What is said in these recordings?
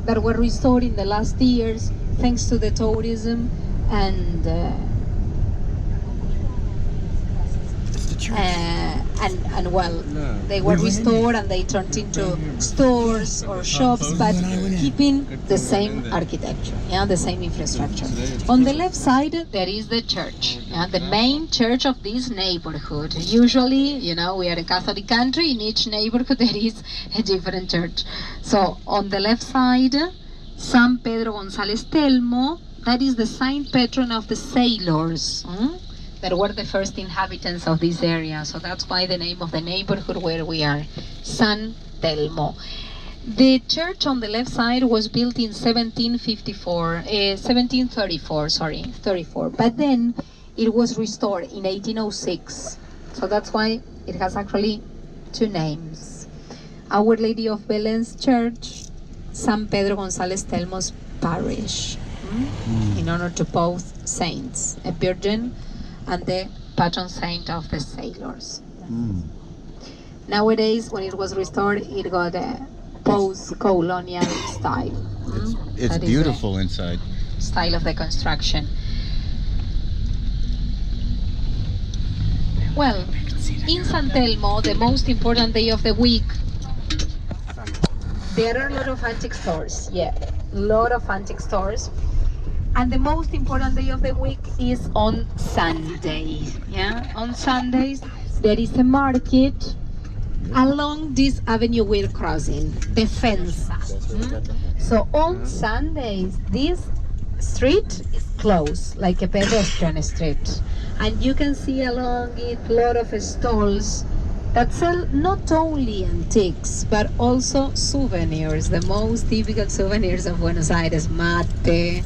that were restored in the last years thanks to the tourism and well, they were restored and they turned into stores or shops, but keeping the same architecture, the same infrastructure. On the left side, there is the church, the main church of this neighborhood. Usually, we are a Catholic country. In each neighborhood, there is a different church. So on the left side, San Pedro González Telmo, that is the saint patron of the sailors. That were the first inhabitants of this area. So that's why the name of the neighborhood where we are, San Telmo. The church on the left side was built in 1734, but then it was restored in 1806. So that's why it has actually two names. Our Lady of Belen's Church, San Pedro González Telmo's Parish, in honor to both saints, a virgin and the patron saint of the sailors. Nowadays, when it was restored, it got a post-colonial style. It's beautiful inside. Style of the construction. Well, in San Telmo, the most important day of the week, there are a lot of antique stores. A lot of antique stores. And the most important day of the week is on Sunday. On Sundays, there is a market along this avenue we're crossing, the fence. So on Sundays, this street is closed, like a pedestrian street. And you can see along it a lot of stalls that sell not only antiques, but also souvenirs, the most typical souvenirs of Buenos Aires, mate,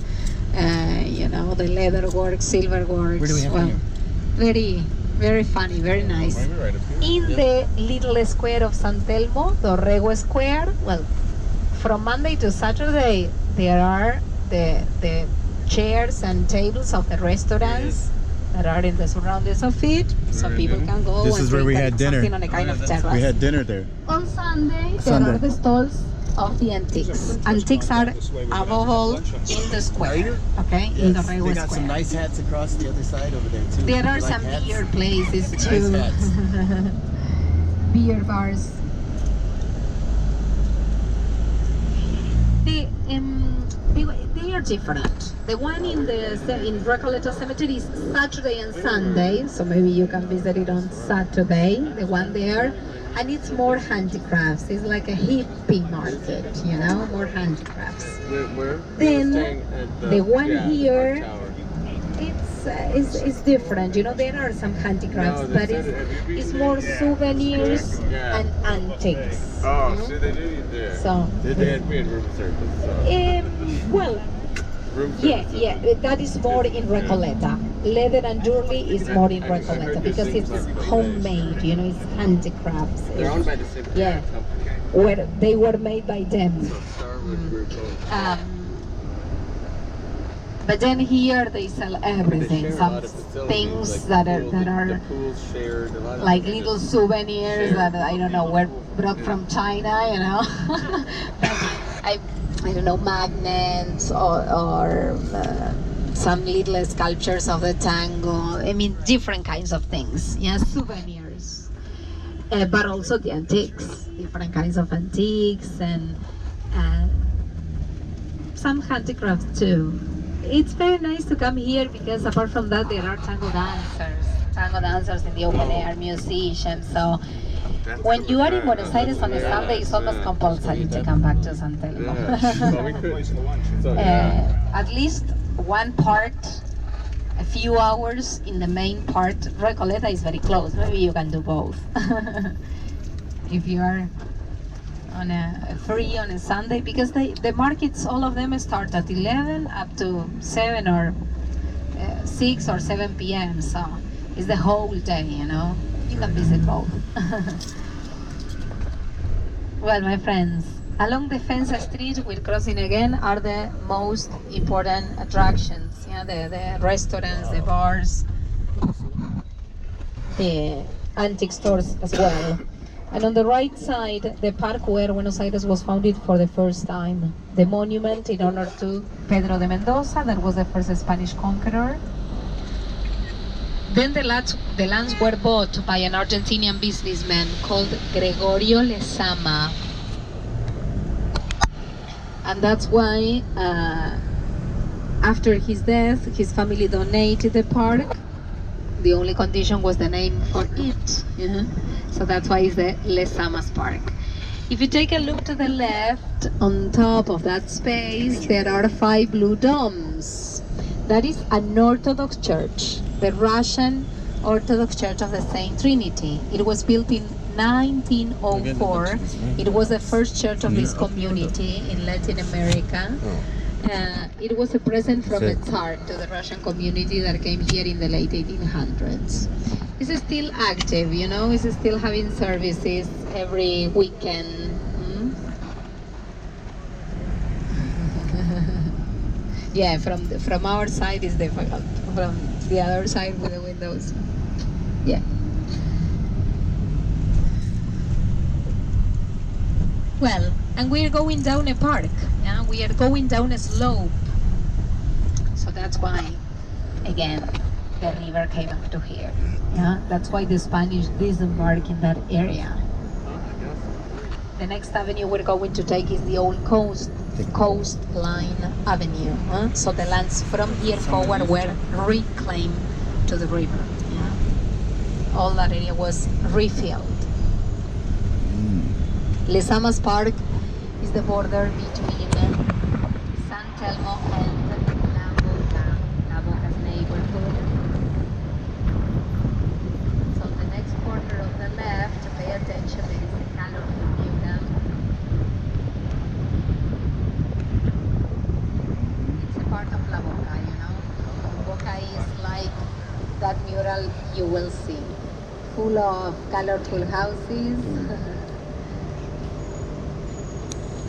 the leather work, silver works. Where do we have here? Very, very funny, very nice. In the little square of San Telmo, Dorrego Square, from Monday to Saturday, there are the chairs and tables of the restaurants that are in the surroundings of it, so people can go. This is where we had dinner. On a kind of terrace. We had dinner there. On Sunday, there are the stalls of the antiques. Antiques are above all in the square, okay? In the Dorrego They got Square. some nice hats across the other side over there too. There are You like some hats? beer places Nice too. hats. Beer bars. They are different. The one in Recoleta Cemetery is Saturday and Sunday, so maybe you can visit it on Saturday, the one there. And it's more handicrafts. It's like a hippie market, more handicrafts. Where? Then the one yeah, here, tower. it's different. There are some handicrafts, No, but that's it's more souvenirs Yeah. and antiques. Oh, see, they did it there. So, They had me in room service. So. well, Room yeah, service. that is more in Recoleta. Leather and jewelry is more in Recoleta because it's homemade, it's handicrafts. They're owned by the same Yeah. company. Where they were made by them. So Starwood Group owns. But then here they sell They everything. share a Some lot of facilities, things like that the are pool, that the are pools shared, a lot of like things. little souvenirs that I don't know were brought from China, I don't know, magnets or some little sculptures of the tango. I mean, different kinds of things. Souvenirs, but also the antiques, different kinds of antiques and some handicrafts too. It's very nice to come here because apart from that, there are tango dancers in the open air, musicians. So when you are in Buenos Aires on a Sunday, it's almost compulsory to come back to San Telmo. Well, we could. So, yeah. At least one part, a few hours in the main part. Recoleta is very close. Maybe you can do both. If you are on free on a Sunday, because the markets, all of them start at 11 up to 7 or 6 or 7 p.m. So it's the whole day, You can visit both. Well, my friends, along the Fence Street, we're crossing again, are the most important attractions. The restaurants, the bars, the antique stores as well. And on the right side, the park where Buenos Aires was founded for the first time. The monument in honor to Pedro de Mendoza, that was the first Spanish conqueror. Then the lands were bought by an Argentinian businessman called Gregorio Lezama. And that's why, after his death, his family donated the park. The only condition was the name for it. So that's why it's the Lezama's Park. If you take a look to the left, on top of that space, there are 5 blue domes. That is an Orthodox church, the Russian Orthodox Church of the Saint Trinity. It was built in 1904. It was the first church of this community in Latin America. It was a present from a Tsar to the Russian community that came here in the late 1800s. It's still active, you know, it's still having services every weekend. Yeah, from our side is difficult. From the other side with the windows. Yeah. Well, and we're going down a park. Yeah, we are going down a slope. So that's why, again, the river came up to here. Yeah, that's why the Spanish disembarked in that area. The next avenue we're going to take is the old coastline avenue. So the lands from here forward were reclaimed to the river. Yeah, all that area was refilled. Lezama's Park is the border between San Telmo and La Boca's neighborhood. So the next corner of the left, pay attention, there is a colorful mural. It's a part of La Boca, you know. Boca is like that mural you will see, full of colorful houses.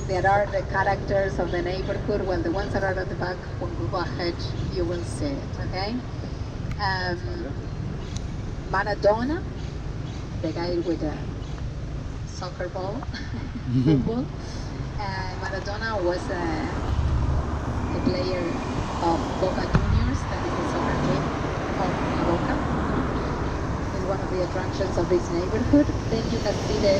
There are the characters of the neighborhood. Well, the ones that are at the back, when we go ahead, you will see it, okay? Maradona, the guy with a soccer ball, football. Maradona was a player of Boca Juniors, that is the soccer team of Boca. It's one of the attractions of this neighborhood. Then you can see the